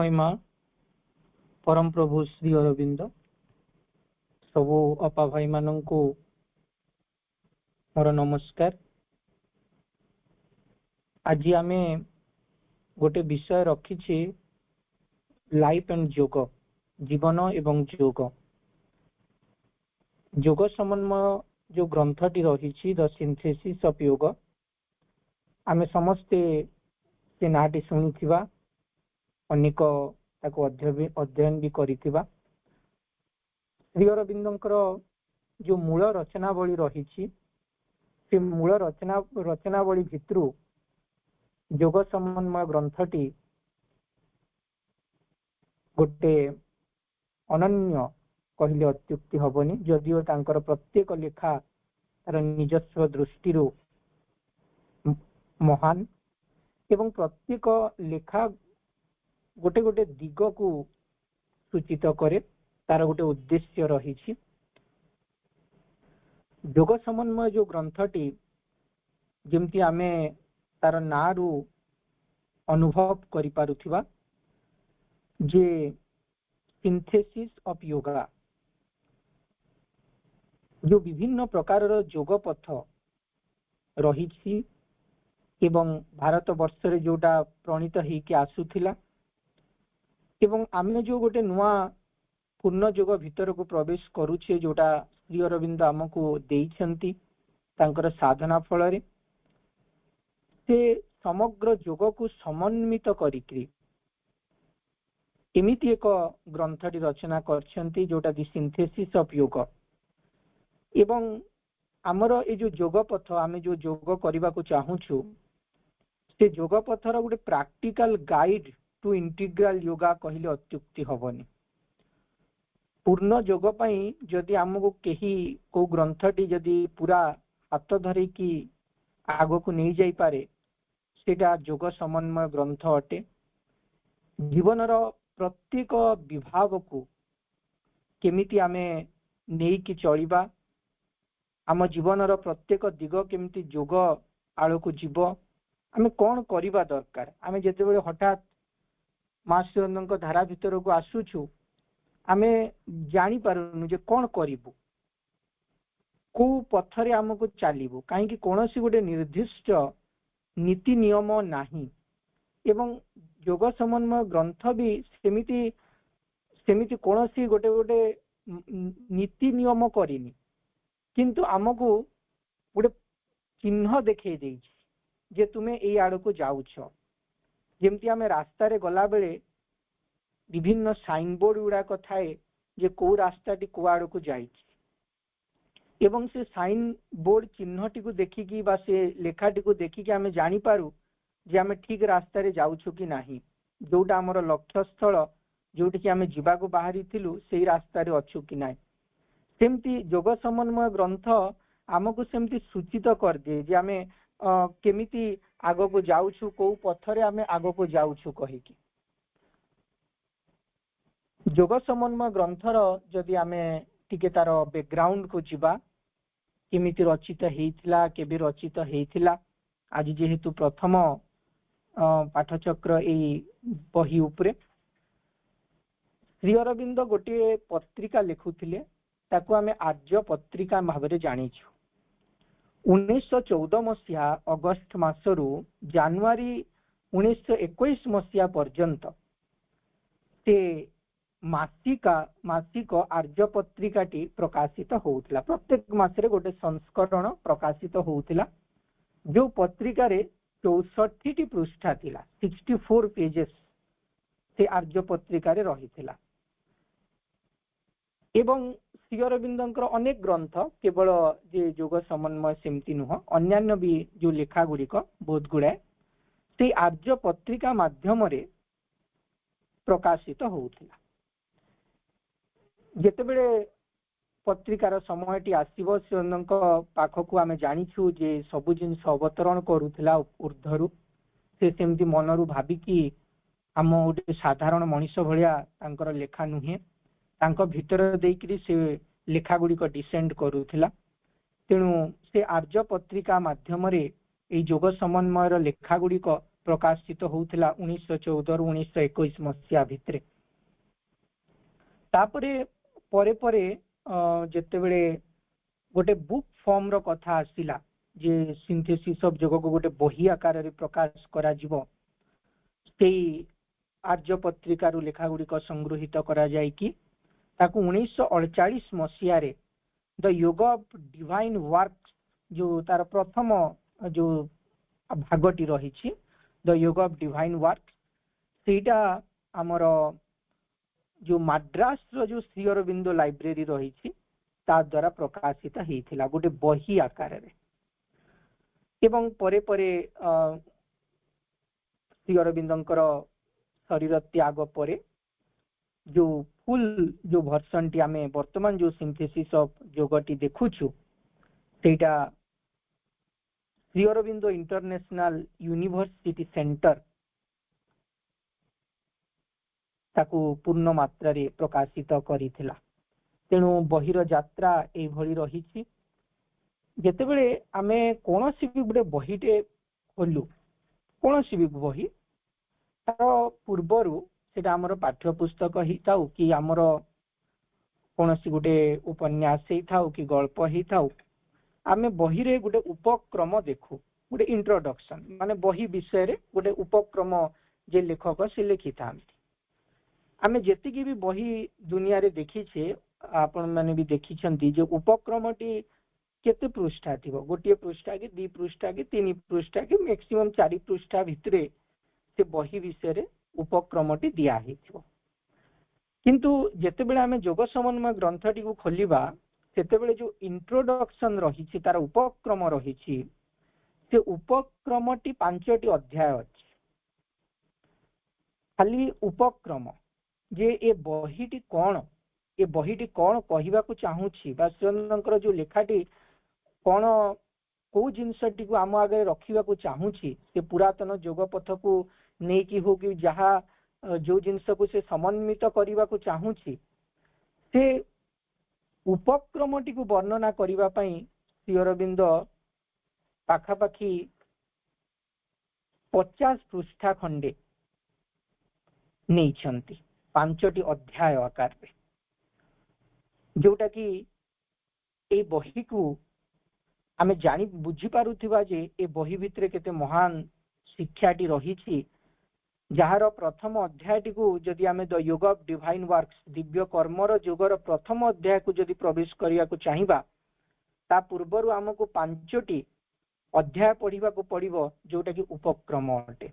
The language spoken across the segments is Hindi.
महिमा परम प्रभु श्री अरविंद सबु अपा भाई मानन को मोर नमस्कार। आज आमे गोटे विषय रखी लाइफ एंड योग, जीवन एवं योग। योग समन्वय जो ग्रंथटी रही द सिंथेसिस ऑफ योग, आमे समस्ते से नाटी शुणिथिबा, अनेक ताको अध्ययन भी करिथिबा। श्री अरविंदंकर जो मूल रचनावली रही से मूल रचनावली भितरु योग समन्वय ग्रंथटी गोटे अनन्य कहले अत्युक्ति हबनी। जदिओ तांकर प्रत्येक लेखा तार निजस्व दृष्टि महान एवं प्रत्येक लेखा गोटे गोटे दिग को सूचित करे, तार गोटे उद्देश्य रही। योग समन्वय जो ग्रंथटी जेमती आमे तार ना रु अनुभव करि पारुथिबा जे सिंथेसिस ऑफ योगा, जो विभिन्न प्रकार योग पथ रही एवं भारत वर्ष रे जोटा प्रणीत होइके आसुथिला एवं आमे जो गोटे नुआ पूर्ण योग भीतर को प्रवेश करूछे, जोटा श्री अरविंद आमको देइछंती तांकर साधना फल रे, से समग्र योग को समन्वित करिकरी एमिति एक ग्रंथटी रचना करछंती जोटा दि सिंथेसिस ऑफ योग। एवं आमर ए जो योग पथ, आमे जो योग करबा को चाहूछु, से योग पथर गोटे practical guide to integral yoga कहले अत्युक्ति हबनी। पूर्ण योग पई जदि हमको केही को ग्रंथटी जदि पूरा हाथ धरि की आगो को नहीं जाई पारे, सेटा योग समन्वय ग्रंथ अटे। जीवन रो प्रत्येक विभाग को केमिति आमे नेई की चलिबा, आम जीवन रो प्रत्येक दिग केमिति योग आलो को जीव, आमे कोन करिबा दरकार। आमे जेते बेले हठात मास्टरनक धारा भीतर को आसुछु, आमे जानी पारुनु जे कोन करिबु, को पथरे हमको चलिबु, काहे कि कोनोसी गोटे निर्दिष्ट नीति नियम नाही। एवं योग समन्वय ग्रंथ भी सेमिति कोनोसी गोटे गोटे नीति नियम करिनी, किंतु हमको गोटे चिन्ह देखै देइछि जे तुमे एई आड़ को जाउछ। जेमति आमे रास्ता रे गला बेले विभिन्न साइन बोर्ड गुड़ा थाए जे को रास्ताटी को आड़ को जाइछि, एवं से साइन बोर्ड चिन्हटी को देखिकी बा से लेखाटी को देखिकी आमे जानी पारू जे आमे ठीक रास्ता रे जाउछु कि नाही, जोटा हमर लक्ष्य स्थल जोटी कि आमे जीवा को बाहरी थिलु सेही रास्ता रे अछु कि नाही। सेमती योग समन्वय ग्रंथ आमको सेमती सूचित कर दिए जे आमे केमिति आगो को जाउछु, को पथरे आमे आगो को जाउछु कहिकी। योग समन्वय ग्रंथर जदि आमे टिके तार बैकग्राउंड को जीवा, केमिति रचित हेइथिला, केबे रचित हेइथिला। आज जेहेतु प्रथम पाठचक्र एई बही उपरे श्री अरविंद गोटे पत्रिका लिखुथिले, ताकू आमे आर्य पत्रिका भाबरे जानिछु। 1914 मसीहा अगस्त मासरू जानुआरी 1921 मसीहा पर्यंत से मासिक आर्य पत्रिकाटी प्रकाशित होउथिला। प्रत्येक मासरे गोटे संस्करण प्रकाशित होउथिला, जो पत्रिका रे 64 पृष्ठा थिला, 64 पेजेस से आर्य पत्रिका रे रहिथिला। एवं श्री अरविंदंकर अनेक ग्रंथ केवल जे योग समन्वय सेमती नुह, अन्यान्य भी जो लेखा गुड़िक बहुत गुड़ाए से आर्य पत्रिका माध्यम रे प्रकाशित होउथिला। जेतेबेले पत्रिकार समयटी आसीबो, सेनक पाखकु आमे जानिछु जे सबु जिनिस अवतरण करूथिला ऊर्ध्वरु, से सेमती मनरु भाबिकी आम गोटे साधारण मनीष भलिया तांकर लेखा नुहे, तांको भीतर देइकरी से लेखा गुड़िक डिसेंड करूथिला। तेणु से आर्य पत्रिका माध्यम रे ए योग समन्वयर लेखा गुड़िक प्रकाशित होउथिला 1914 रु 1921 मसिया भितरे। तापरे परे परे जेतेबेले गोटे बुक फॉर्म रो कथा आसिला जे सिंथेसिस ऑफ जोग को गोटे बही आकार रे प्रकाश करा जिवो सेई आर्य पत्रिका रु लेखा गुडी को संग्रहित करा जाय कि ताकू 1948 मसिया रे द योग ऑफ डिवाइन वर्क्स जो तार प्रथम जो भागटी रही द योग ऑफ डिवाइन वर्क्स सेटा हमर जो मद्रास रो जो श्री अरविंदो लाइब्रेरी रही ता द्वारा प्रकाशित हेतिला गोटे बही आकार रे। एवं परे परे श्री अरविंदंकर शरीर त्याग परे जो फुल जो वर्जन टी आमे वर्तमान जो सिंथेसिस ऑफ योगटी देखुछु सेटा Shri Aurobindo international university centre ताकू पूर्ण मात्रा रे प्रकाशित करिथिला। तेणु बहिर यात्रा ए भली रही जेतेबेले आमे कोनोसी भी गुटे बहीटे खोलु कोनोसी भी बही तार पूर्वरु सेटा हमर पाठ्य पुस्तक ही थाउ कि हमर कोनोसी गुटे उपन्यास ही थाउ कि गल्प ही थाउ आमे बही रे गुटे उपक्रम देखु गुटे इंट्रोडक्शन माने बही विषय रे गुटे उपक्रम जे लेखक से लिखि थांती। आमे जेतिकी भी बही दुनिया रे देखि छे आपण माने भी देखि छंती जे उपक्रमटी केते पृष्ठा थिबो गोटे पृष्ठा कि 2 पृष्ठा कि 3 पृष्ठा कि मैक्सिमम 4 पृष्ठा भितरे से बही विषय रे उपक्रमटी दिया हिथिबो। किंतु जेतेबेले आमे जोग समन्वय ग्रंथटी को खोलिबा सेतेबेले जो इंट्रोडक्शन रही छि तार उपक्रम रही छि से उपक्रमटी 5टी अध्याय अछि। खाली उपक्रम जे ए बहीटी कोन कहिबा को चाहूछि बा स्वयंकर जो लेखाटी कोन को जिनसटी को आम आगे रखिबा को चाहूछि से पुरातन जोग पथ को नै कि हो कि जहा जो जिनस को से समन्वित करिबा को चाहूछि से उपक्रमटी को वर्णना करिबा पई श्री अरविंद पाखापाखी 50 पृष्ठा खंडे नै छंती 5टी अध्याय आकार रे जोटा कि ए बही को आमे जानि बुझी पारुथिबा जे ए बही भितरे केते महान शिक्षाटी रही छी जहार प्रथम अध्यायटी को जदि आमे द योग ऑफ डिवाइन वर्क्स दिव्य कर्मर योगर प्रथम अध्याय को जदि प्रवेश करिया को चाहिबा ता पूर्वरु हमको 5टी अध्याय पढ़िबा को पड़िबो जोटा कि उपक्रम अटे।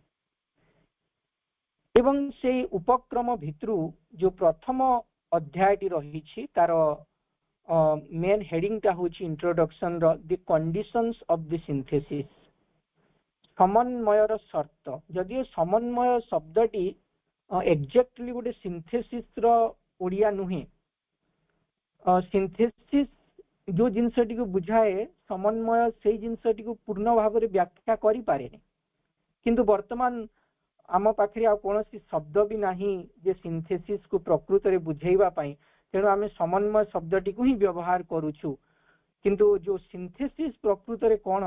एवं से उपक्रम भितरु जो प्रथम अध्यायटी रही छी तार मेन हेडिंग ता होची introduction the conditions of the synthesis समन्वयर शर्त। जदियो समन्वय शब्दटी एक्जेक्टली गोटे सिंथेसिस रो ओडिया नुहे सिंथेसिस जो जिनसटी को बुझाए समन्वय से जिनसटी को पूर्ण भाव रे व्याख्या करि पारेनी किंतु वर्तमान आम पाखरे आ कोनोसी शब्द भी नाही जे सिंथेसिस को प्रकृत रे बुझेइबा पई तेणु आमे समन्वय शब्दटी को ही व्यवहार करूछु किंतु जो सिंथेसिस प्रकृत रे कोन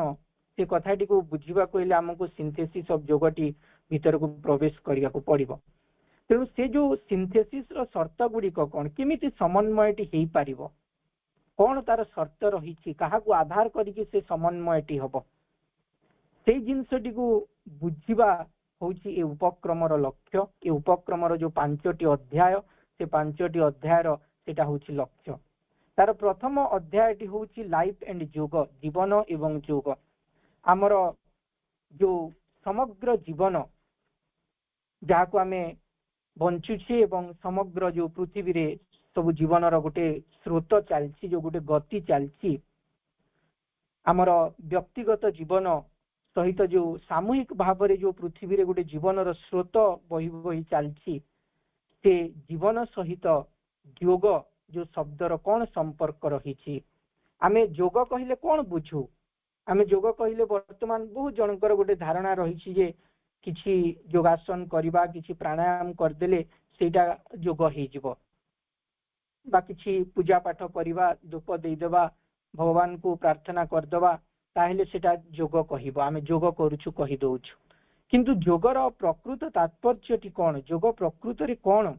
से कथाटी को बुझिबा कोइले हमको सिंथेसिस ऑफ जोगटी भीतर को प्रवेश करिया को पड़िबो। तेणु से जो सिंथेसिस रो शर्त गुडी को कोन किमिति समन्वयटी हेई पारिबो कोन तार शर्त रही छी काहा को आधार करी कि से समन्वयटी हबो से जिनसटी को बुझिबा होची ए उपक्रमर लक्ष्य। ए उपक्रमर जो 5टी अध्याय से 5टी अध्याय रो सेटा होची लक्ष्य। तार प्रथम अध्यायटी होची लाइफ एंड योग जीवन एवं योग आमर जो समग्र जीवन जहा को आमे बंचुछे एवं समग्र जो पृथ्वी रे सब जीवन रो गोटे स्रोत चलछि जो गोटे गति चलछि आमर व्यक्तिगत जीवन सहित जो सामूहिक भाव रे जो पृथ्वी रे गोटे जीवन रो स्रोत बही बही चलछि से जीवन सहित योग जो शब्दर कौन संपर्क रही आमे योग कहिले कौन बुझू आमे योग कहिले वर्तमान बहुत जनकर गोटे धारणा रही जे किछि योगासन करबा किछि प्राणायाम करदेले सेटा योग हे जिवो बा किछि पूजा पाठ करबा धूप दे देबा भगवान को प्रार्थना कर देबा ताहेले सेटा योग कहिबो आमे योग करूछु कहि दउछु किंतु जोगर प्रकृत तात्पर्यटी कौन, जोग प्रकृत कौन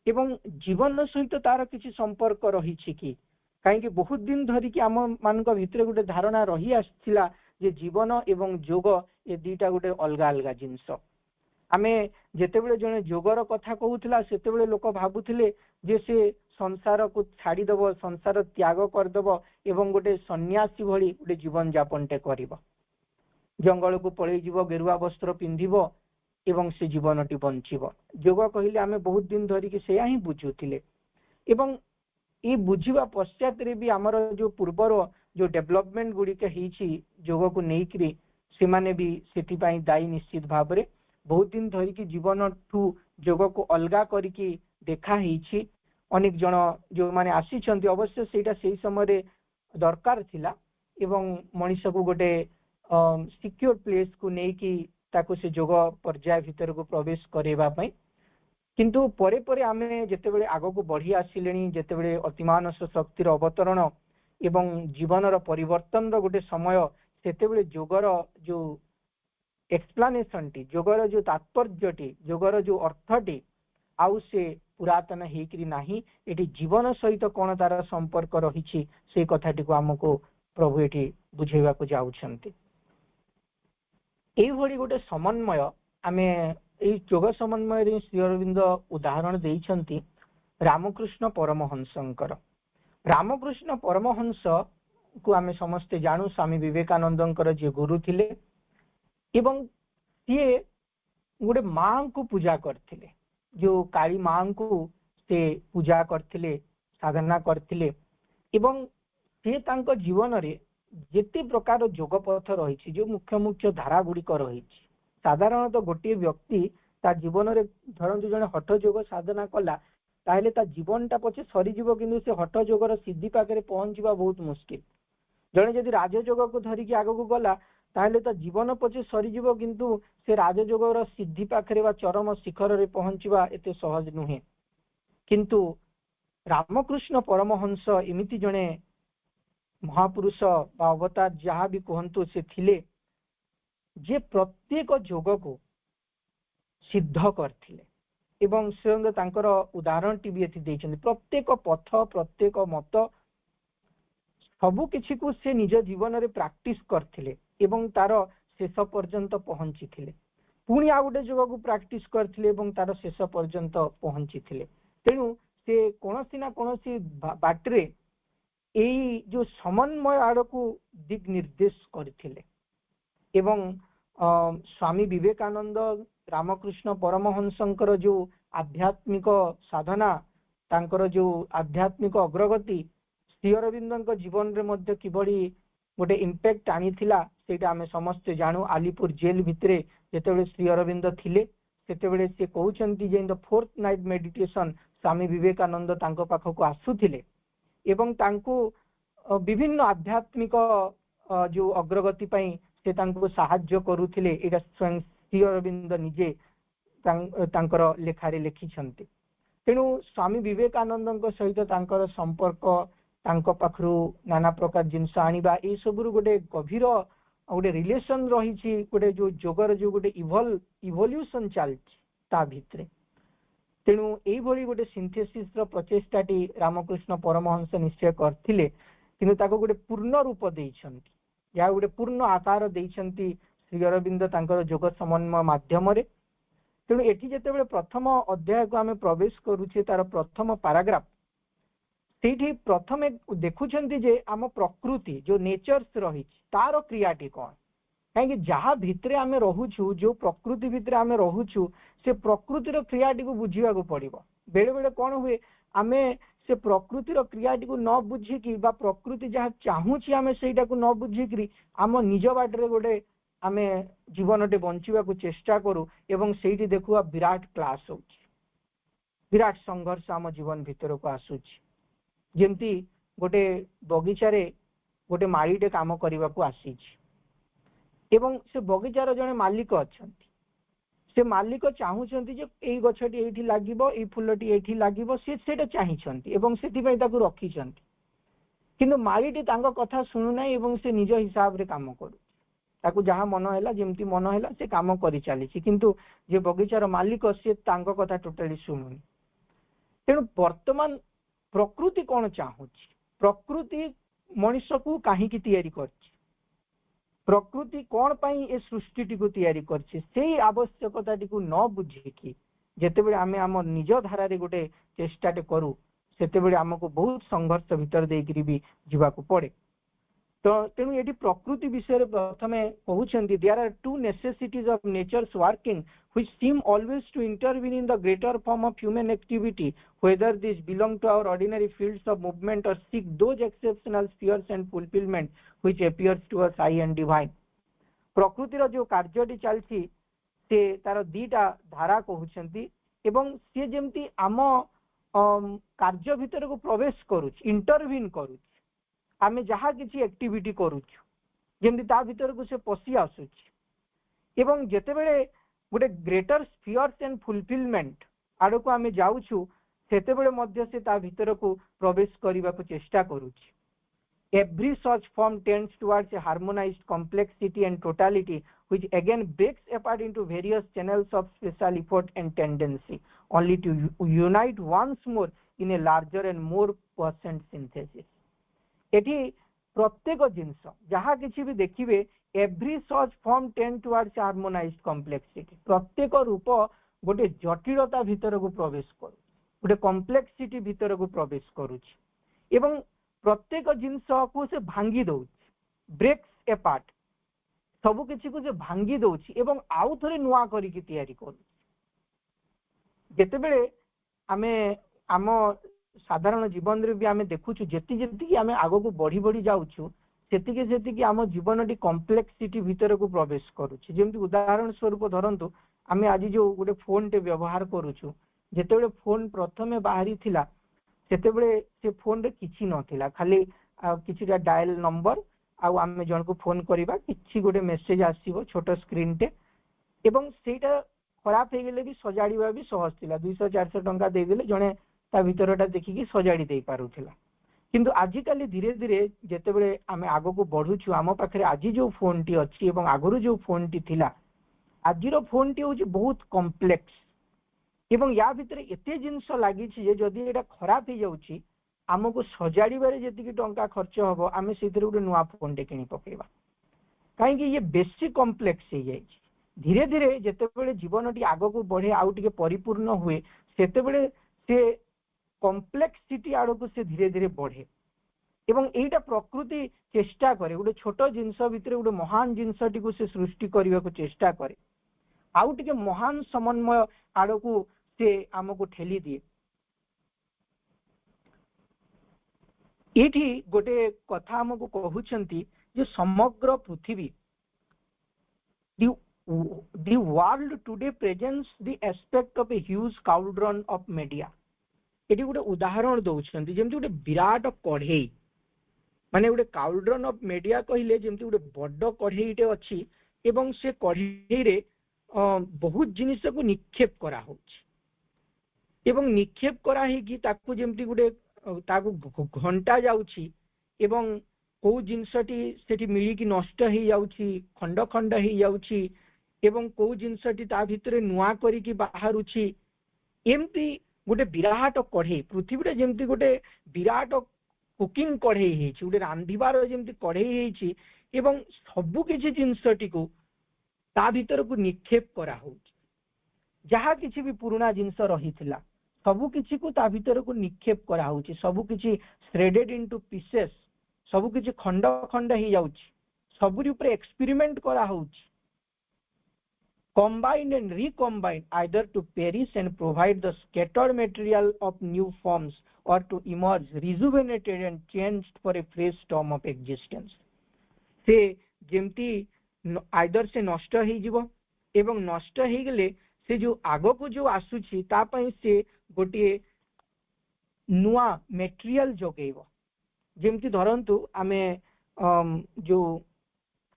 एवं जीवन सहित तार किसी संपर्क रही कि कहीं बहुत दिन धरिकी आम मान भितर गोटे धारणा रही आसला जे जीवन एवं जोग ए दुईटा गोटे अलग अलग जिनस। आमे जेतेबेले जने जोगर कथा कहूला सेतेबेले लोक भाबुथिले जे से संसार को छाड़ीदेव, संसार त्याग करदेव एवं गोटे सन्यासी भली गोटे जीवन यापन टे करिवो, जंगल को पलि जीव, गेरुआ वस्त्र पिंधिब एवं से जीवनटी बंचिब। जोग कहले आमे बहुत दिन धरिकी सेया ही बुझुथिले एवं ये बुझिबा पश्चात रे भी आमर जो पूर्वर जो डेवलपमेंट गुड़िक जोग को लेकिन से माने भी सेठी पाई दायी निश्चित भाव में बहुत दिन धरिकी जीवन ठू जोग को अलगा करिकी देखा ही अनेक जन जो माने आसीचंती अवश्य सेटा सेही समय दरकार थिला एवं मनीष को गोटे सिक्योर प्लेस को लेकी ताको से जोग पर्याय भीतर को प्रवेश करेबा पई। किंतु परे परे आमे जेतेबेले आगो को बढ़ी आसिलेनी, जेतेबेले अतिमानस शक्तिर अवतरण एवं जीवनर परिवर्तन गोटे समय, सेतेबेले जोगर जो एक्सप्लानेशन टी, जोगर जो तात्पर्यटी, जोगर जो अर्थटी आउ से पुरातन हेकरी नाही, एटी जीवन सहित कौन तार संपर्क रही से कथाटी को आमको प्रभु एटी बुझेबा को जाउछंती। एई भली गोटे समन्वय आमे एई जोग समन्वय श्री अरविंद उदाहरण देइछंती रामकृष्ण परमहंसंकर। रामकृष्ण परमहंस को आमे समस्ते जानू स्वामी विवेकानंदंकर जे गुरु थिले एवं सीए गोटे मां को पूजा करथिले, जो काली मां को से पूजा करथिले, साधना करथिले एवं से तांको जीवन रे जेते प्रकार जोग पथ रही, जो मुख्य मुख्य धारा गुड़िक रही, साधारणतः गोटे व्यक्ति ता जीवन रे धरंतु जने हठ जोग साधना कला ताहले ता जीवनटा पछे सरीजीव, किंतु से हठ जोगर सिद्धि पाखे पहुंचवा बहुत मुश्किल। जने जदि राजयोग को धरिकी आग को गला ताहले ता जीवन पछे सरीजीव, किंतु से राजयोगर सिद्धि पाखे वा चरम शिखर रे पहुंचवा एते सहज नुहे। किंतु रामकृष्ण परमहंस एमिति जने महापुरुष बा अवतार जहाँ भी कहतु से थिले जे प्रत्येक जोग को सिद्ध करथिले एवं स्वयं तांकर उदाहरण टी भी एथि देइछन्ति। प्रत्येक पथ, प्रत्येक मत सबु किछि को से निज जीवन रे प्रैक्टिस करथिले एवं तार शेष पर्यंत पहुंचीथिले, पुणी आ गोटे जोग को प्रैक्टिस करथिले एवं तार शेष पर्यंत पहुंचीथिले। तेणु से कोनोसी ना कोनोसी बाटरे एई जो समन्वय आड़क दिग निर्देश करथिले एवं स्वामी विवेकानंद रामकृष्ण परमहंसंकर जो आध्यात्मिक साधना, तांकर जो आध्यात्मिक अग्रगति श्री अरविंदଙ୍କ जीवन रे मध्य किबड़ी गोटे इंपैक्ट आनीथिला सेटा आमे समस्त जानू। आलीपुर जेल भितरे जेतेबेले श्री अरविंद थिले सेतेबेले से कहउचंती जे in the fortnight meditation Swami Vivekananda तांको पाखको आसुथिले एवं तांको विभिन्न आध्यात्मिक जो अग्रगति पई से तांको सहाय्य करूथिले। एटा स्वयं श्री अरविंद निजे तांकर लेखारे लिखिछन्ते। तेणु स्वामी विवेकानंदଙ୍କ सहित तांकर संपर्क, तांको पाखरु नाना प्रकार जिनस आनिबा ए सबरु गोटे गभीर गोटे रिलेशन रही, गोटे जो जोगर जो गोटे इवोल्यूशन चलछि ता भितरे। तेणु एई भली गोटे सिंथेसिस रो प्रचेष्टाटी रामकृष्ण परमहंस निश्चय करथिले, किंतु ताको गोटे पूर्ण रूप देइछन्ति, या गोटे पूर्ण आकार देइछन्ति श्री अरविंद तांकर जोग समन्वय माध्यम रे। तेणु एठी जेतेबेले प्रथम अध्याय को आमे प्रवेश करूछे तार प्रथम पैराग्राफ सेठी प्रथमे देखुछन्ति जे आम प्रकृति जो नेचर्स रही तार क्रियाटी कौन, कहीं जहाँ भितरे आमे रहुछु, जो प्रकृति भितरे आमे रहुछु से प्रकृतिर क्रियाटी को बुझीवा को पड़िबो। बेले बेले कौन हुए आमे से प्रकृतिर क्रियाटी को न बुझिकी बा प्रकृति जहाँ चाहूची आमे सेटा को न बुझिकी आम निज बाटरे गोटे आमे जीवनटे बंचिवा को चेष्टा करू एवं सेठी देखुआ विराट क्लास होची, विराट संघर्ष आम जीवन भितर को आसुची। जेमती गोटे बगीचारे गोटे मालीटे काम करने को आसीची एवं से बगीचार जने मालिक अछंती, से मालिक चाहूचंती जे एई गछटी एठी लागिबो, एई फुलटी एठी लागिबो, से सेटा चाहिचंती एवं सेति पई ताकू रखिचंती। किंतु मालीटी तांको कथा सुनु नै एवं से निज हिसाब रे काम करू। ताकू जहाँ मन है जमती मन है से काम कर चली किंतु जे बगीचार मालिक सी तांको कथा टोटाली शुणुनी। तेणु वर्तमान प्रकृति कौन चाहूची, प्रकृति मनुष्य को कहीं तैयारी करछि, प्रकृति कौन पाई ए सृष्टि टी को तैयारी करछि से आवश्यकता टी को न बुझिकी जेतेबेले आमे आम निज धारा गोटे चेष्टाटे करू सेतेबेले आमको बहुत संघर्ष भितर देकरी भी जीवाकू पड़े। तो तेणु ये प्रकृति विषय प्रथमे कहउछन्ति there are two necessities of nature's working which seem always to intervene in the greater form of human activity, whether these belong to our ordinary fields of movement or seek those exceptional spheres and fulfillment which appears to us high and divine। प्रकृतिर जो कार्यटी चलछि से तार दीटा धारा कहउछन्ति एवं से जेमती आम कार्य भितर को प्रवेश करूछ, इंटरवीन करूछ, आमे जहाँ किसी एक्टिविटी करूछ जेमती ता भितर को से पसी आसुछ एवं जेतेबेले गोटे ग्रेटर स्फियर्स एंड फुलफिलमेंट आड़ को आमे जाउछु सेतेबेले मध्य से ता भितर को प्रवेश करबा को चेष्टा करूछ। Every such form tends towards a harmonized complexity and totality which again breaks apart into various channels of special effort and tendency only to unite once more in a larger and more percent synthesis। एठी प्रत्येक जिनस जहाँ किसी भी देखिए every such form tend towards harmonised complexity, प्रत्येक रूप गोटे जटिलता भितर को प्रवेश करू, गोटे कॉम्प्लेक्सिटी भितर को प्रवेश करूची एवं प्रत्येक जिनस को से भांगी दउची, ब्रेक्स एपार्ट सबु किछि को से भांगी दउची एवं आउ थरे नुआ करी की तैयारी करूची। जेतेबेले आमे आम साधारण जीवन रे भी आमे देखुछु जेति जेति आमे आगो को बढ़ी बढ़ी जाउछु सेतिके सेतिके आम जीवन टी कॉम्प्लेक्सिटी भितर को प्रवेश करूछि। जेमति उदाहरण स्वरूप धरंतु आमे आज जो गोटे फोन टे व्यवहार करूछु, जेतेबेले फोन प्रथमे बाहरी थिला सेतेबेले से फोन रे किछि नथिला, खाली किछिटा डायल नंबर आउ आमे जन को फोन करिबा किछि गोटे मेसेज आसीबो छोट स्क्रीन टे एवं सेटा खराब हे गेले भी सजाड़ीबा भी सहज थिला, 200-400 टंका दे देले जने ता भितरटा देखिकी सजाड़ी दे पारुथिला। किंतु आजिकाली धीरे धीरे जेतेबेले आमे आगो को बढ़ुछु आम पाखरे आज जो फोन टी अछि एवं आगुरु जो फोन टी थिला आजिरो फोन टी होछि बहुत कॉम्प्लेक्स एवं या भितर एते जिंस लागि छि जे जदी एटा खराब हे जाउछि आमको सजाड़ीबारे जेतिकी टंका खर्च हबो आमे सेथिरे गोटे नुआ फोन टे किनि पकेबा, काहे कि ये बेसी कॉम्प्लेक्स हे जाय छि। धीरे धीरे जेतेबेले जीवन टी आगो को बढ़े आउ टिके परिपूर्ण हुए सेतेबेले से कॉम्प्लेक्सिटी आड़ को से धीरे धीरे बढ़े एवं एटा प्रकृति चेष्टा करे गोटे छोट जिनस भितर गोटे महान जिनस टी को से सृष्टि करबा को चेष्टा करे, आउ टिके महान समन्वय आड़ को से आमको ठेली दिए। एठी गोटे कथा हमको कहउछंती जे समग्र पृथ्वी the world today presents the aspect of a huge cauldron of media। Eighty गोटे उदाहरण दउछंती जेमति गोटे विराट कढ़ेई माने गोटे काउल्ड्रन ऑफ मीडिया कहिले जेमति गोटे बड़ कढ़ेईटे अछि एवं से कढ़ेई रे बहुत जिनिस को निक्षेप करा होछि एवं निक्षेप करा हे कि ताकू जेमति गोटे ताकू घंटा जाउछि एवं को जिनसटी सेठी मिली कि नष्ट हे जाउछि, खंड खंड हे जाउछि एवं को जिनसटी ता भितरे नुआ करी कि बाहरुछि। एमती गोटे विराट कढ़ेई पृथ्वी जेमती गोटे विराट कुकिंग कढ़ेई हेछि, गोटे रांधिबार जेमती कढ़ेई हेछि एवं सबु किछि जिनसटी को ता भितर को निक्षेप करा होछि। जहाँ किछि भी पुराना जिनस रहिथिला सबु किछि को ता भितर को निक्षेप करा होछि, सबु किछि श्रेडेड इनटू पीसेस, सबु किछि खंड खंड हे जाउछि, सबुरी ऊपर एक्सपेरिमेंट करा होछि, combined and recombined either to perish and provide the scattered material of new forms or to emerge rejuvenated and changed for a fresh storm of existence। से जेमती आइदर से नष्ट हे जिवो एवं नष्ट हे गेले से जो आगो को जो आसुछि ता पई से गोटे नुआ मटेरियल जोगेबो। जेमती धरंतु आमे जो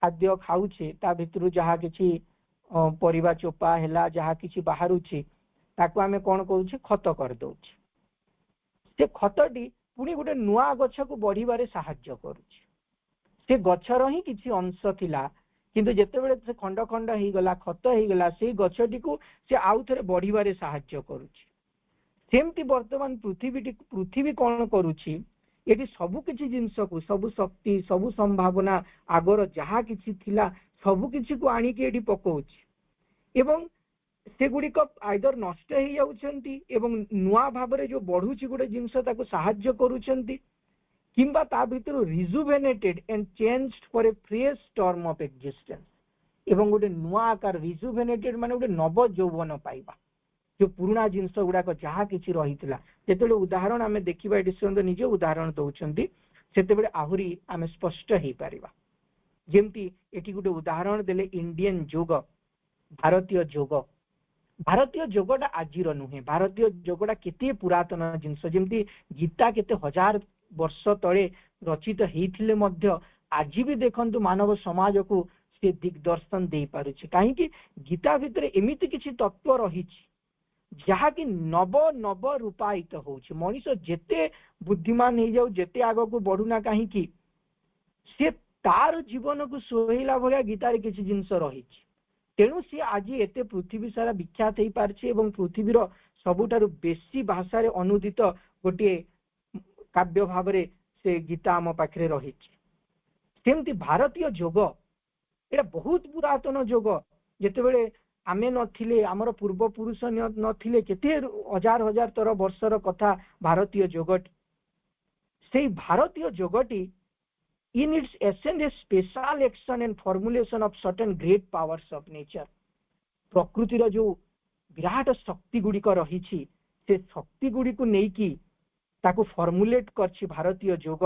खाद्य खाउछे ता भितरु जहा किछि परिवा चोपा हैला जहा किछि बाहरुछि ताकू आमे कोन कहउछि खत कर दउछि। से खतटी पुनी गोटे नुआ गछ को बढ़िबारे सहाय्य करूछि। से गछर ही किछि अंश थिला किंतु जेतेबेले से खंड खंड हो गला खत हो गला से गछटी को से आउ थे बढ़िबारे साहाय्य करूची सेमती वर्तमान पृथ्वी कौन करुची ये सबु किछि जिंस को सबु शक्ति सबु संभावना आगर जहा किछि थिला सबु किछि को आनी के एठी पकोची एवं से गुड़िक आइदर नष्ट हो जाउछंती एवं नुआ भाबरे जो बढ़ुची गोटे जिंस ताको साहाय्य करूछंती किंबा ता भितर rejuvenated and changed for a fresh term of existence एवं गोटे नुआ आकार रिजुवेनेटेड माने गोटे नव यौवन पाइबा जो पुराना जिनस गुड़ाक जहा किछि रहितला जेतेबेले उदाहरण आमे देखिबा एटी सुंदर निजे उदाहरण दउछंती सेतेबेले आहुरी आमे स्पष्ट हेई परिबा जेमती एटी गोटे उदाहरण देले इंडियन योग भारतीय योगटा आजिर नुहे भारतीय योगटा केते पुरातन जिनस जेमती गीता केते हजार वर्ष तले रचित हेइथिले मध्य आज भी देखंतु मानव समाज को से दिग्दर्शन दे पारुछि काहे कि गीता भितर एमिति किछि तत्व रहिछि जहा कि नव नव रूपायित होउछि मनुष्य जेते बुद्धिमान हो जाउ जेते आगो को बढ़ुना काहे कि से तार जीवन को सोहिला भलिया गीतारे किछि जिंस रहिछि तेणु सी आज एते पृथ्वी सारा विख्यात हो पारछि एवं पृथ्वीर सबुठारु बेसी भाषा रे अनुदित गोटे काव्य भाव से गीता आम पाखे रही सेमती भारतीय योग ये बहुत पुरातन योग जितेबले आमे नथिले आमर पूर्व पुरुष नथिले केते हजार हजार तर वर्षर कथा भारतीय योगटी से भारतीय योगटी in its essence a special action and formulation of certain great powers of nature प्रकृति रो जो विराट शक्ति गुडी को रही छी से शक्ति गुडी को नै की ताको फॉर्मुलेट करछि भारतीय योग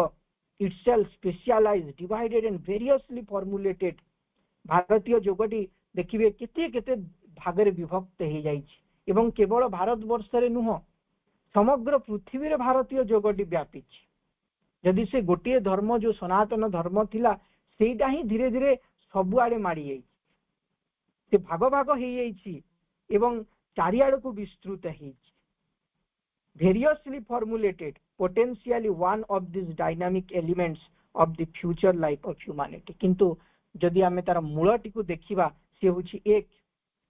itself specialized divided and variously formulated भारतीय योगटी देखिबे केते केते भागरे विभक्त हे जाई छी एवं केवल भारत वर्ष रे नुह समग्र पृथ्वी रे भारतीय योगटी व्यापी छी जदि से गोटे धर्म जो सनातन धर्म थिला सेटा ही धीरे धीरे सबु आड़े माड़ी जाई से भाग भाग हे जाई छी एवं चारियाड़ को विस्तृत हे variously formulated potentially one of these dynamic elements of the future life of humanity किंतु जदि आमे तार मूलटी को देखिबा से होछि एक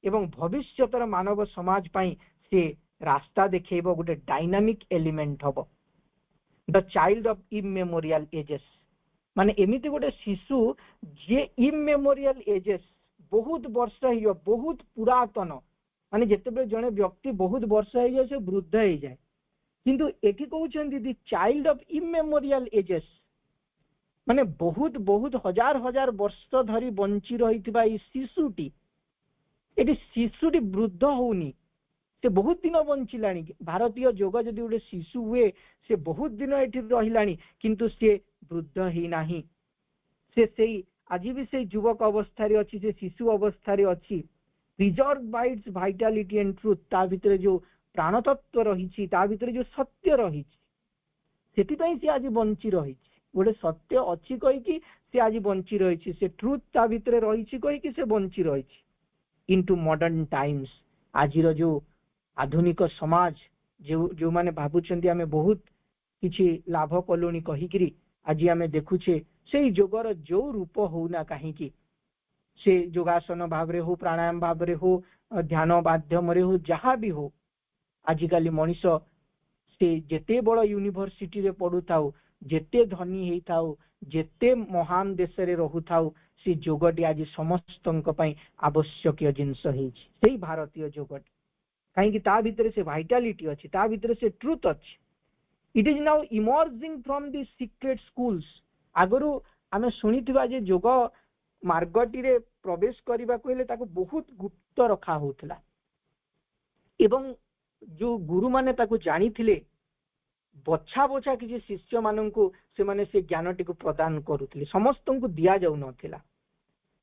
एवं भविष्यतर मानव समाज पई से रास्ता देखेबो गोटे डायनामिक एलिमेंट हबो the child of immemorial ages माने एमिति गोटे शिशु जे इमेमोरियल एजेस बहुत वर्ष हियो बहुत पुरातन माने जेतेबे जने व्यक्ति बहुत वर्ष हियो से वृद्ध हो जाए किंतु एठी कहउछन the child of immemorial ages माने बहुत बहुत हजार हजार वर्ष धरी बंची रहितबा ई शिशुटी एठी शिशुटी वृद्ध होउनी से बहुत दिन बंचिलानी भारतीय योग जदि गोटे शिशु हुए से बहुत दिन एठी रहिलानी किंतु से वृद्ध ही नाही से आज भी से युवक अवस्था रे अछि से शिशु अवस्था रे अछि preserve bye it's vitality and truth ता भितर जो प्राण तत्व रहिछि ता भितर जो सत्य रहिछि सेति पई से आज बंची रहिछि गोटे सत्य अछि कहि कि से आज बंची रहिछि से ट्रुथ ता भितर रहिछि कहि कि से बंची रहिछि इनटू मॉडर्न टाइम्स आजिर जो आधुनिक समाज जो जो माने भाबुचंदी आमे बहुत किछि लाभ कलोनी कहिकरी आज आमे देखुछे से योगर जो रूप होना काहे कि से योगासन भाव रे हो प्राणायाम भाव रे हो ध्यान माध्यम रे हो जहां भी हो आजिकाली मनीष से जेते बड़ यूनिवर्सिटी रे पढुथाउ जेते धनी हेई थाउ जेते महान देश रे रहुथाउ से योगटी आज समस्तंक पई आवश्यक जिंस हेछि सेही भारतीय योगटी कहीं ता भितर से वाइटालिटी अच्छी ता भितर से ट्रुथ अच्छी it is now emerging from the secret schools आगरु आमे सुनिथिबा जे योग मार्गटी रे प्रवेश करबा कोइले ताको बहुत गुप्त रखा होतला एवं जो गुरु माने ताको जानी थिले बछा बछा किसी शिष्य माननकु से माने से ज्ञानटी को प्रदान करूथिले समस्तंकु दिया जाउ नथिला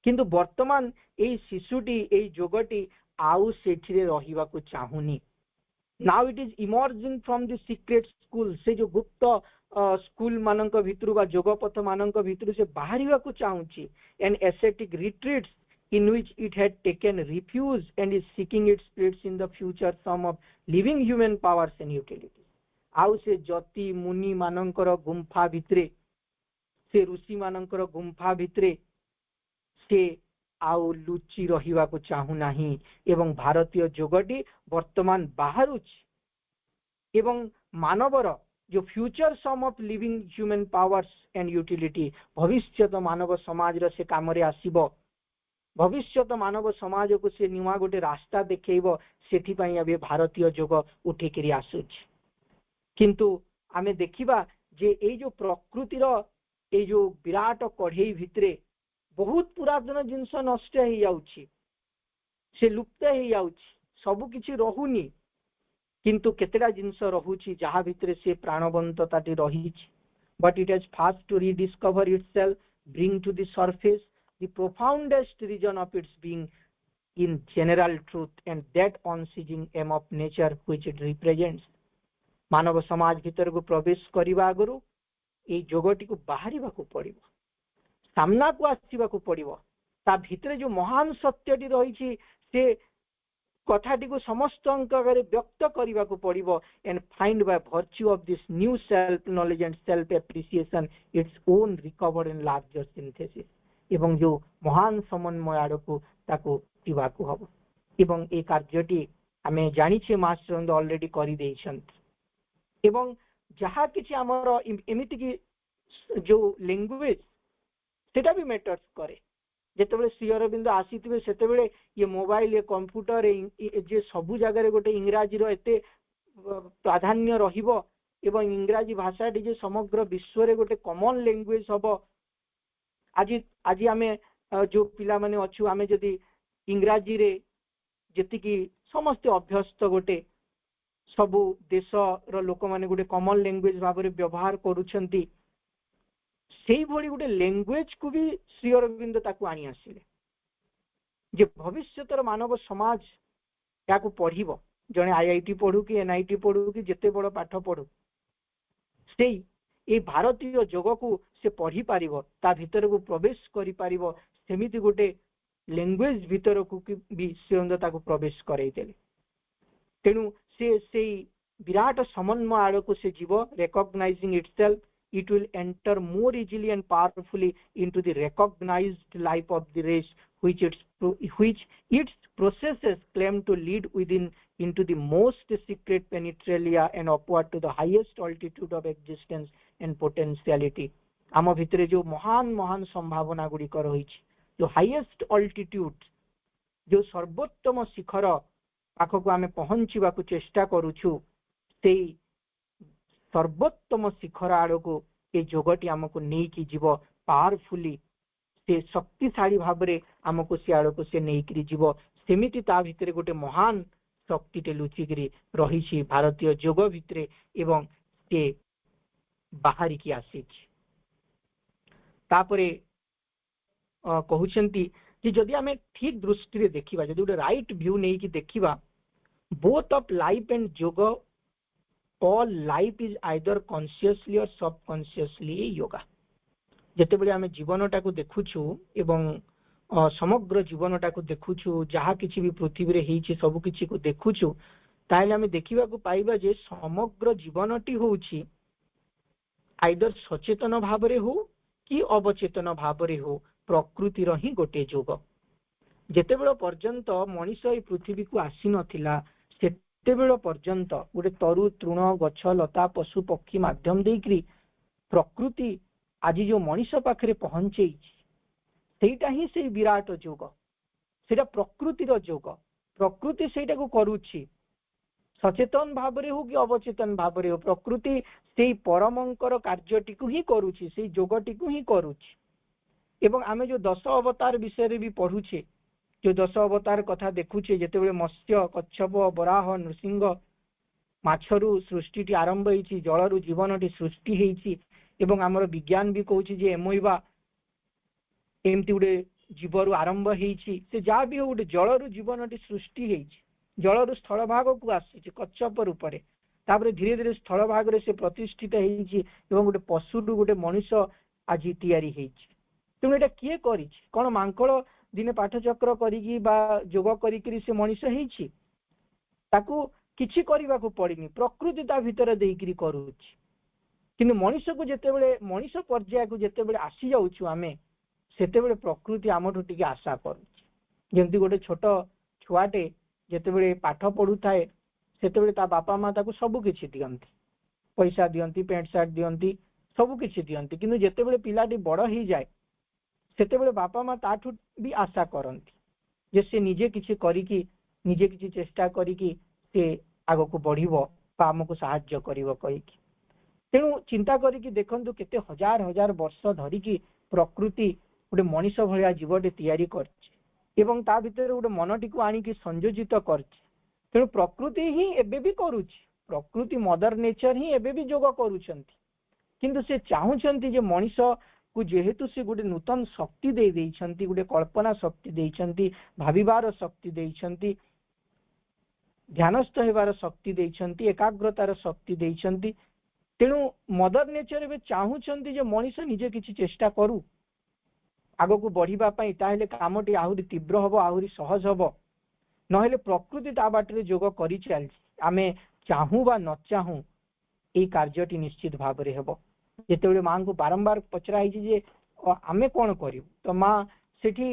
किंतु वर्तमान एई शिशुटी एई योगटी आउ सेठिरे रहिबा को चाहुनी now it is emerging from the secret school से जो गुप्त स्कूल मानक भितरु बा जोगपथ मानक भितरु से बाहरिबा को चाहुची and ascetic retreats in which it had taken refuge and is seeking its place in the future sum of living human powers and utilities आउ से जति मुनि मानकर गुंफा भितरे से ऋषि मानकर गुंफा भितरे से आउ लुचि रहिबाकु चाहू नाही एवं भारतीय जोगटी वर्तमान बाहरुछि एवं मानवर जो future sum of living human powers and utility भविष्यत मानव समाज रे से काम रे आसीबो भविष्यत मानव समाज को से नुआ गोटे रास्ता देखैबो सेठी पई अबे भारतीय जोग उठी करी आसुछि किंतु आमे देखिबा जे ए जो प्रकृतिर ए जो विराट कढ़ई भितरे बहुत पुरातन जिनस नष्ट हो जाउछि से लुप्त हो जाउछि सब किछि रहुनी किंतु केतेडा जिनस रहुछि जहा भितरे से प्राणवंतताटी रहिछि but it has fast to rediscover itself bring to the surface the profoundest region of its being in general truth and that unceasing aim of nature which it represents मानव समाज भीतर को प्रवेश करबा आगरु ए जोगटी को बाहरिबा को पड़िबो सामना को आसीबा को पड़िबो ता भीतर जो महान सत्यटी रहिछि से कथाटी को समस्त अंकरे व्यक्त करबा को पड़िबो and find by virtue of this new self knowledge and self appreciation its own recovered in larger synthesis एवं जो महान समन्वय आड़को ताको दिवाको हबो एवं ए कार्यटी आमे जानि छे मास्टर ऑलरेडी करि देइछन्त एवं जहा किछि हमर एमिति कि जो लैंग्वेज सेटा भी मैटर्स करे जेतेबेले श्री अरविंद आसीथिबे सेतेबेले ये मोबाइल ये कंप्यूटर जे सबु जगह रे गोटे इंग्राजी रो एते प्राधान्य रहिबो एवं इंग्राजी भाषा जे समग्र विश्व रे गोटे कॉमन लैंग्वेज हबो आज आज आमे जो पिला माने अछु आमे जदी इंग्राजी रे जेति कि समस्त अभ्यस्त गोटे सबु देश रो लोक माने गोटे कॉमन लैंग्वेज भाव रे व्यवहार करूछंती सेही भली गोटे लैंग्वेज को भी श्री अरविंद ताकू आनी आसिले जे भविष्यतर मानव समाज याकू पढ़िबो जने आईआईटी पढ़ू कि एनआईटी पढ़ू कि जेते बड़ पाठ पढ़ू सेही ए भारतीय जोग को से पढ़ी पारिबो ता भीतर को प्रवेश करि पारिबो सेमिति गोटे लैंग्वेज भीतर को भी श्री ताकू प्रवेश करई देले तेनु से विराट समन्वय आड़ को से जीव recognising itself it will enter more easily and powerfully into the recognized life of the race which its processes claim to lead within into the most secret penetralia and upward to the highest altitude of existence and potentiality आम भितरे जो महान महान संभावना गुड़ी कर रही जो हाईएस्ट अल्टीट्यूड जो सर्वोत्तम शिखर पाखक आम पहुंचवा को चेष्टा करूछु से सर्वोत्तम शिखर आड़ को ये जोगटी आमको नहीं कि जीव पावरफुली से शक्तिशाली भाव में आमको से आड़ को से नहीं कि जीव सेमिति ता भितरे गोटे महान शक्तिटे लुचिकी रही भारतीय जोग भितरे एवं से बाहरी की आसी तापरे कहउछंती कि जदि आमे ठीक दृष्टि रे देखिबा जदि गोटे राइट व्यू नहीं कि देखिबा बोथ ऑफ लाइफ एंड जोग all life is either consciously or subconsciously yoga जेतेबेले आमे जीवनटा को देखुछु एवं समग्र जीवनटा को देखुछु जहा किछि भी पृथ्वी रे हेछि सब किछि को देखुछु ताइले आमे देखिबा को पाइबा जे समग्र जीवनटी होछि आइदर सचेतन भाव रे हो कि अवचेतन भाव रे हो प्रकृति रो ही गोटे जोग जेतेबेले पर्यंत मनुष्य ए पृथ्वी को आसी नथिला तेबेल पर्यंत गोटे तरु तृण गछ लता पशु पक्षी माध्यम देकरी प्रकृति आज जो मनुष्य पाखरे पहुंचे सेटा ही से विराट जोग सेटा प्रकृतिर जोग प्रकृति सेटा को करूछि सचेतन भाव रे हो कि अवचेतन भाव रे हो प्रकृति से परमंकर कार्यटी को ही करूछि से जोगटी को ही करूछि एवं आमे जो 10 अवतार विषय रे भी पढुछे जो 10 अवतार कथा देखुचे जेतेबेले मत्स्य कच्छप बराह नृसिंह माछरू सृष्टि आरंभ होईची जलरू जीवनटी सृष्टि होईची एवं हमर विज्ञान भी कहूची जे एमोइबा एमती गोटे जीवरू आरंभ होईची से जा भी हो गोटे जलरू जीवनटी सृष्टि होईची जलरू स्थल भाग को आसीची कच्छप रूपरे तापरे धीरे धीरे स्थल भाग रे से प्रतिष्ठित होईची एवं गोटे पशुरू गोटे मनुष्य आज तैयारी होईची तेणु एटा किए करिछि कोन मांकड़ दिने पाठचक्र करी बा जोग करी से मनुष्य होईछि ताकू किछि करिबा को पड़िनी प्रकृति ता भीतर देइकरी करूछि किंतु मनुष्य को जेतेबेले मनुष्य पर्याय को जेतेबेले आसी जाउछु आमे ସେତେବେଳେ ପ୍ରକୃତି ଆମଠୁ ଟିକେ ଆଶା କରୁଛି। ଯେମିତି ଗୋଟେ ଛୋଟ ଛୁଆଟେ ଯେତେବେଳେ ପାଠ ପଢୁଥାଏ ସେତେବେଳେ ତା ବାପା ମା ତାକୁ ସବୁ କିଛି ଦିଅନ୍ତି, ପଇସା ଦିଅନ୍ତି, ପ୍ୟାଣ୍ଟ ସାର୍ଟ ଦିଅନ୍ତି, ସବୁ କିଛି ଦିଅନ୍ତି, କିନ୍ତୁ ଯେତେବେଳେ ପିଲାଟି ବଡ ହେଇଯାଏ ସେତେବେଳେ ବାପା ମା ତାଠୁ ବି ଆଶା କରନ୍ତି ଯେ ସେ ନିଜେ କିଛି କରିକି, ନିଜେ କିଛି ଚେଷ୍ଟା କରିକି ସେ ଆଗକୁ ବଢିବ ବା ଆମକୁ ସାହାଯ୍ୟ କରିବ କହିକି। ତେଣୁ ଚିନ୍ତା କରିକି ଦେଖନ୍ତୁ କେତେ ହଜାର ହଜାର ବର୍ଷ ଧରିକି ପ୍ରକୃତି ଗୋଟେ ମଣିଷ ଭଳିଆ ଜୀବଟେ ତିଆରି କରିଛି ଏବଂ ତା ଭିତରେ ଗୋଟେ ମନଟିକୁ ଆଣିକି ସଂଯୋଜିତ କରିଛି। ତେଣୁ ପ୍ରକୃତି ହିଁ ଏବେ ବି କରୁଛି, ପ୍ରକୃତି ମଦର ନେଚର ହିଁ ଏବେ ବି ଯୋଗ କରୁଛନ୍ତି, କିନ୍ତୁ ସେ ଚାହୁଁଛନ୍ତି ଯେ ମଣିଷକୁ ଯେହେତୁ ସେ ଗୋଟେ ନୂତନ ଶକ୍ତି ଦେଇଛନ୍ତି, ଗୋଟେ କଳ୍ପନା ଶକ୍ତି ଦେଇଛନ୍ତି, ଭାବିବାର ଶକ୍ତି ଦେଇଛନ୍ତି, ଧ୍ୟାନସ୍ଥ ହେବାର ଶକ୍ତି ଦେଇଛନ୍ତି, ଏକାଗ୍ରତାର ଶକ୍ତି ଦେଇଛନ୍ତି। ତେଣୁ ମଦର ନେଚର ଏବେ ଚାହୁଁଛନ୍ତି ଯେ ମଣିଷ ନିଜେ କିଛି ଚେଷ୍ଟା କରୁ ଆଗକୁ ବଢିବା ପାଇଁ, ତାହେଲେ କାମଟି ଆହୁରି ତୀବ୍ର ହବ, ଆହୁରି ସହଜ ହବ। ନହେଲେ ପ୍ରକୃତି ତା ବାଟରେ ଯୋଗ କରି ଚାଲିଛି, ଆମେ ଚାହୁଁ ବା ନ ଚାହୁଁ ଏଇ କାର୍ଯ୍ୟଟି ନିଶ୍ଚିତ ଭାବରେ ହେବ। ଯେତେବେଳେ ମାଙ୍କୁ ବାରମ୍ବାର ପଚରା ହେଇଛି ଯେ ଆମେ କଣ କରିବୁ, ତ ମା ସେଠି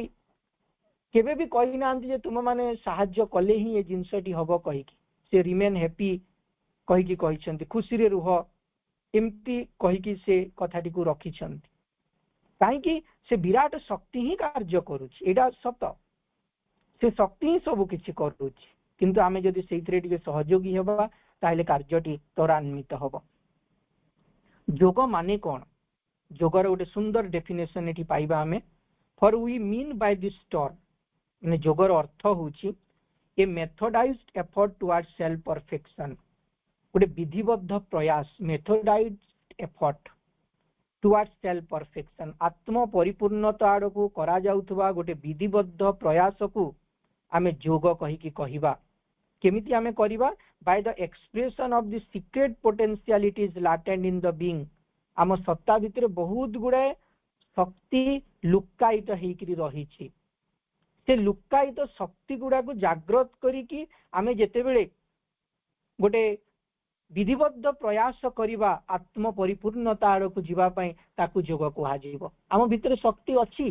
କେବେ ବି କହିନାହାନ୍ତି ଯେ ତୁମ ମାନେ ସାହାଯ୍ୟ କଲେ ହିଁ ଏ ଜିନିଷଟି ହବ କହିକି। ସେ ରିମେନ୍ ହ୍ୟାପି କହିକି କହିଛନ୍ତି, ଖୁସିରେ ରୁହ, ଏମିତି କହିକି ସେ କଥାଟିକୁ ରଖିଛନ୍ତି। କାହିଁକି? ସେ ବିରାଟ ଶକ୍ତି ହିଁ କାର୍ଯ୍ୟ କରୁଛି, ଏଇଟା ସତ, ସେ ଶକ୍ତି ହିଁ ସବୁ କିଛି କରୁଛି, କିନ୍ତୁ ଆମେ ଯଦି ସେଇଥିରେ ଟିକେ ସହଯୋଗୀ ହେବା ତାହେଲେ କାର୍ଯ୍ୟଟି ତ୍ୱରାନ୍ୱିତ ହବ। ଯୋଗ ମାନେ କଣ? ଯୋଗର ଗୋଟେ ସୁନ୍ଦର ଡେଫିନେସନ ଏଠି ପାଇବା ଆମେ। For we mean by this term, ମାନେ ଯୋଗର ଅର୍ଥ ହେଉଛି a methodised effort toward self perfection, ଗୋଟେ ବିଧିବଦ୍ଧ ପ୍ରୟାସ, methodised effort toward self perfection, ଆତ୍ମ ପରିପୂର୍ଣ୍ଣତା ଆଡକୁ କରାଯାଉଥିବା ଗୋଟେ ବିଧିବଦ୍ଧ ପ୍ରୟାସକୁ ଆମେ ଯୋଗ କହିକି କହିବା। କେମିତି ଆମେ କରିବା? By the expression of the secret potentialities latent in the being. ଆମ ସତ୍ତା ଭିତରେ ବହୁତ ଗୁଡାଏ ଶକ୍ତି ଲୁକାୟିତ ହେଇକରି ରହିଛି। ସେ ଲୁକାୟିତ ଶକ୍ତି ଗୁଡାକୁ ଜାଗ୍ରତ କରିକି ଆମେ ଯେତେବେଳେ ଗୋଟେ ବିଧିବଦ୍ଧ ପ୍ରୟାସ କରିବା ଆତ୍ମ ପରିପୂର୍ଣ୍ଣତା ଆଡକୁ ଯିବା ପାଇଁ, ତାକୁ ଯୋଗ କୁହାଯିବ। ଆମ ଭିତରେ ଶକ୍ତି ଅଛି,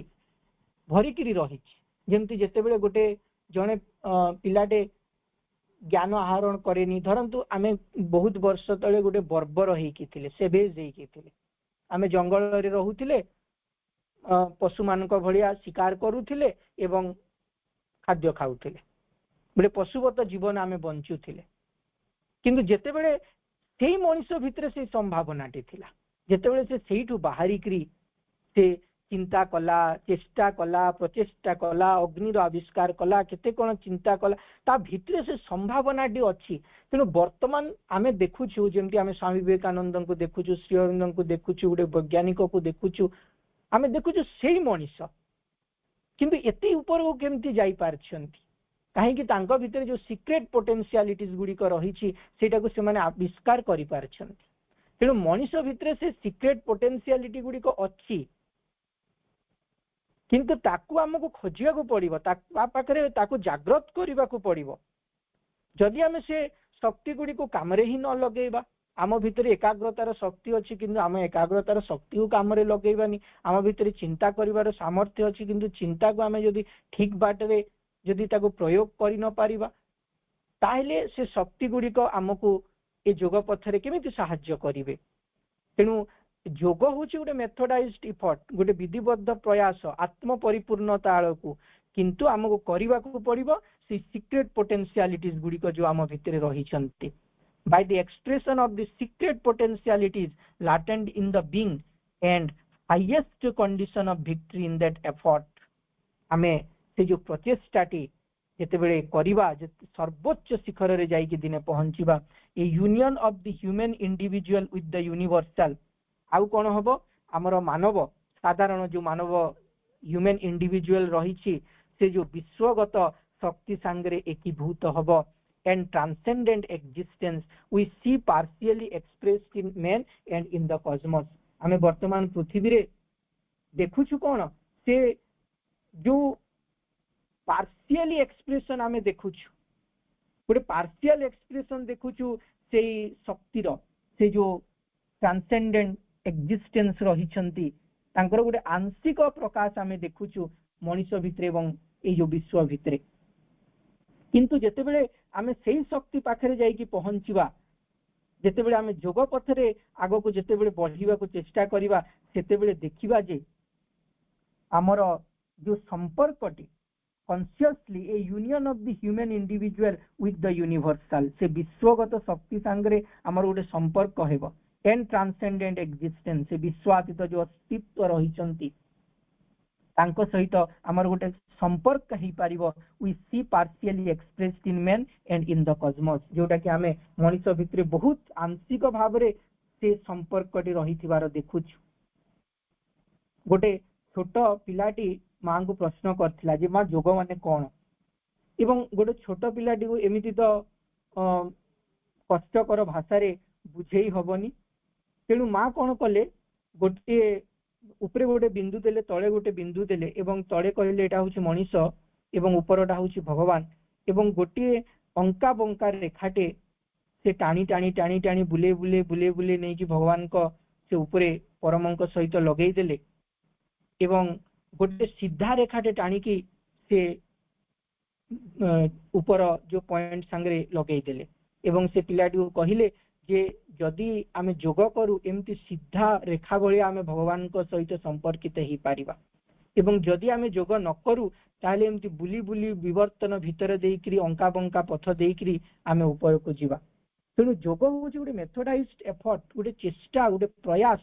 ଭରିକିରି ରହିଛି। ଯେମିତି ଯେତେବେଳେ ଗୋଟେ ଜଣେ ପିଲାଟେ ଜ୍ଞାନ ଆହରଣ କରେନି, ଧରନ୍ତୁ ଆମେ ବହୁତ ବର୍ଷ ତଳେ ଗୋଟେ ବର୍ବର ହେଇକି ଥିଲେ, ସେଭେଜ ହେଇକି ଥିଲେ, ଆମେ ଜଙ୍ଗଲରେ ରହୁଥିଲେ, ପଶୁମାନଙ୍କ ଭଳିଆ ଶିକାର କରୁଥିଲେ ଏବଂ ଖାଦ୍ୟ ଖାଉଥିଲେ, ଗୋଟେ ପଶୁବତ ଜୀବନ ଆମେ ବଞ୍ଚୁଥିଲେ। କିନ୍ତୁ ଯେତେବେଳେ ସେଇ ମଣିଷ ଭିତରେ ସେଇ ସମ୍ଭାବନାଟି ଥିଲା, ଯେତେବେଳେ ସେ ସେଇଠୁ ବାହାରିକିରି ସେ ଚିନ୍ତା କଲା, ଚେଷ୍ଟା କଲା, ପ୍ରଚେଷ୍ଟା କଲା, ଅଗ୍ନିର ଆବିଷ୍କାର କଲା, କେତେ କଣ ଚିନ୍ତା କଲା, ତା ଭିତରେ ସେ ସମ୍ଭାବନାଟି ଅଛି। ତେଣୁ ବର୍ତ୍ତମାନ ଆମେ ଦେଖୁଛୁ, ଯେମିତି ଆମେ ସ୍ୱାମୀ ବିବେକାନନ୍ଦଙ୍କୁ ଦେଖୁଛୁ, ଶ୍ରୀ ଅରବିନ୍ଦଙ୍କୁ ଦେଖୁଛୁ, ଗୋଟେ ବୈଜ୍ଞାନିକକୁ ଦେଖୁଛୁ, ଆମେ ଦେଖୁଛୁ ସେଇ ମଣିଷ, କିନ୍ତୁ ଏତେ ଉପରକୁ କେମିତି ଯାଇପାରିଛନ୍ତି? କାହିଁକି? ତାଙ୍କ ଭିତରେ ଯୋଉ ସିକ୍ରେଟ ପୋଟେନ୍ସିଆଲିଟିଜ ଗୁଡିକ ରହିଛି ସେଇଟାକୁ ସେମାନେ ଆବିଷ୍କାର କରିପାରିଛନ୍ତି। ତେଣୁ ମଣିଷ ଭିତରେ ସେ ସିକ୍ରେଟ ପୋଟେନ୍ସିଆଲିଟି ଗୁଡିକ ଅଛି, କିନ୍ତୁ ତାକୁ ଆମକୁ ଖୋଜିବାକୁ ପଡିବ, ତା ପାଖରେ ତାକୁ ଜାଗ୍ରତ କରିବାକୁ ପଡିବ। ଯଦି ଆମେ ସେ ଶକ୍ତି ଗୁଡିକୁ କାମରେ ହିଁ ନ ଲଗେଇବା, ଆମ ଭିତରେ ଏକାଗ୍ରତାର ଶକ୍ତି ଅଛି କିନ୍ତୁ ଆମେ ଏକାଗ୍ରତାର ଶକ୍ତିକୁ କାମରେ ଲଗେଇବାନି, ଆମ ଭିତରେ ଚିନ୍ତା କରିବାର ସାମର୍ଥ୍ୟ ଅଛି କିନ୍ତୁ ଚିନ୍ତାକୁ ଆମେ ଯଦି ଠିକ ବାଟରେ ଯଦି ତାକୁ ପ୍ରୟୋଗ କରି ନ ପାରିବା, ତାହେଲେ ସେ ଶକ୍ତି ଗୁଡିକ ଆମକୁ ଏ ଯୋଗ ପଥରେ କେମିତି ସାହାଯ୍ୟ କରିବେ? ତେଣୁ ଯୋଗ ହେଉଛି ଗୋଟେ ମେଥଡାଇଜ୍ଡ ଇଫର୍ଟ, ଗୋଟେ ବିଧିବଦ୍ଧ ପ୍ରୟାସ ଆତ୍ମ ପରିପୂର୍ଣ୍ଣତା ଆଳକୁ, କିନ୍ତୁ ଆମକୁ କରିବାକୁ ପଡିବ ସେ ସିକ୍ରେଟ ପୋଟେନ୍ସିଆଲିଟିଜ ଗୁଡିକ ଯୋଉ ଆମ ଭିତରେ ରହିଛନ୍ତି। By the expression of the secret potentialities latent in the being and highest condition of victory in that effort आमे से जो प्रचेष्टाटी जेतेबेले करिबा सर्वोच्च शिखर रे जाइकी दिने पहुंचीबा a union of the human individual with the universal आउ कोन हबो हमर मानव साधारण जो मानव ह्यूमन इंडिविजुअल रहिछि से जो विश्वगत शक्ति संगरे एकीभूत हबो and transcendent existence we see partially expressed in man and in the cosmos हमें वर्तमान पृथ्वी रे देखुछु कोन से जो पार्शियली एक्सप्रेशन हमें देखुछु गोटे पार्शियल एक्सप्रेशन देखुछु से शक्तिर से जो ट्रांसेंडेंट एक्जिस्टेंस रहिछंती तांकर गोटे आंशिक प्रकाश आमे देखुछु मनुष्य भितरे एवं ए जो विश्व भितरे किंतु जेतेबेले आमे सेही शक्ति पाखरे जाईकी पहुंचीबा जेतेबेले आमे जोग पथरे आगो को जेतेबेले बढ़िबा को चेष्टा करिबा सेतेबेले देखिबा जे आमर जो संपर्कटी consciously a union of the human individual with the universal से विश्वगत शक्ति सांगरे आमर गोटे संपर्क हेबो एंड ट्रांसेंडेंट एक्जिस्टेंस से विश्वासित जो अस्तित्व रहिचंती तांको सहित आमर गोटे संपर्क ही पारिबो we see partially expressed in man and in the cosmos जोटा कि आमे मनुष्य भितरे बहुत आंशिक भावरे से संपर्कटी रहिथिबार देखुछु गोटे छोट पिलाटी मां को प्रश्न करथिला जे मां जोग माने कोन एवं गोटे छोट पिलाटी को एमिति तो कष्टकर भाषा रे बुझेई हबनी तेणु मां कोन कले गोटे ऊपरे गोटे बिंदु देले तळे गोटे बिंदु देले एवं तळे कहले एटा होछि मनुष्य एवं ऊपरटा होछि भगवान एवं गोटे अंका बंका रेखाटे से टाणी टाणी टाणी टाणी बुले बुले बुले बुले नै कि भगवान को से ऊपरे परमंक सहित लगेई देले एवं गोटे सीधा रेखाटे टाणी की से ऊपर जो पॉइंट सांगरे लगेई देले एवं से पिलाटी को कहिले जे जदि आमे जोग करू एमती सीधा रेखा भली आमे भगवान को सहित संपर्कित ही पारिबा एवं जदि आमे जोग न करू ताले एमती बुली बुली विवर्तन भीतर देइकरी अंका बंका पथ देइकरी आमे ऊपर को जीवा तेणु जोग होछि गोटे मेथोडाइज्ड एफर्ट गोटे चेष्टा गोटे प्रयास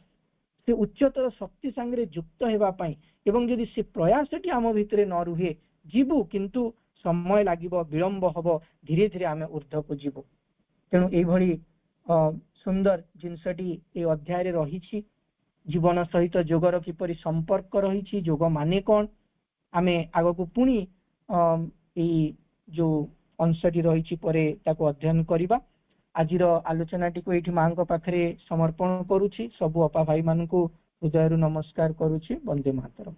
से उच्चतर शक्ति सांगरे युक्त हेबा पई एवं जदि से प्रयासटी आम भितरे न रुहे जीवु किंतु समय लागिबो विलंब हबो धीरे धीरे आमे ऊर्ध्व को जीवु तेणु एई भली सुंदर जिनसटी ए अध्याय रे रहिछि जीवन सहित जोगर किपरि संपर्क रहिछि जोग माने कोन आमे आगो को पुनी एई जो अंशटी रहिछि परे ताको अध्ययन करिबा आजिर आलोचनाटी को एठी मांको पाखरे समर्पण करूछि सबु अपा भाई मानकु हृदयरु नमस्कार करूछि वंदे मातरम।